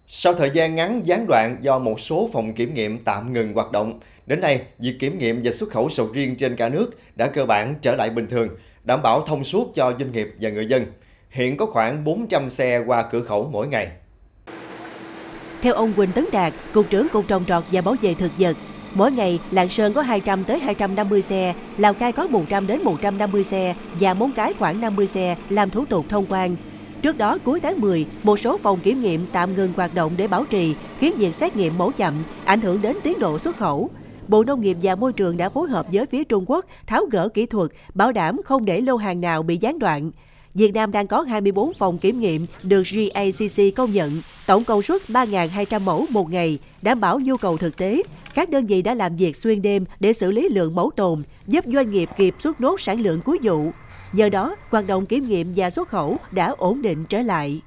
Sau thời gian ngắn gián đoạn do một số phòng kiểm nghiệm tạm ngừng hoạt động, đến nay, việc kiểm nghiệm và xuất khẩu sầu riêng trên cả nước đã cơ bản trở lại bình thường, đảm bảo thông suốt cho doanh nghiệp và người dân. Hiện có khoảng 400 xe qua cửa khẩu mỗi ngày. Theo ông Quỳnh Tấn Đạt, Cục trưởng Cục Trồng trọt và Bảo vệ thực vật, mỗi ngày Lạng Sơn có 200 tới 250 xe, Lào Cai có 100 đến 150 xe và Móng Cái khoảng 50 xe làm thủ tục thông quan. Trước đó, cuối tháng 10, một số phòng kiểm nghiệm tạm ngừng hoạt động để bảo trì, khiến việc xét nghiệm mẫu chậm, ảnh hưởng đến tiến độ xuất khẩu. Bộ Nông nghiệp và Môi trường đã phối hợp với phía Trung Quốc tháo gỡ kỹ thuật, bảo đảm không để lô hàng nào bị gián đoạn. Việt Nam đang có 24 phòng kiểm nghiệm được GACC công nhận, tổng công suất 3.200 mẫu một ngày, đảm bảo nhu cầu thực tế. Các đơn vị đã làm việc xuyên đêm để xử lý lượng mẫu tồn, giúp doanh nghiệp kịp xuất nốt sản lượng cuối vụ. Nhờ đó, hoạt động kiểm nghiệm và xuất khẩu đã ổn định trở lại.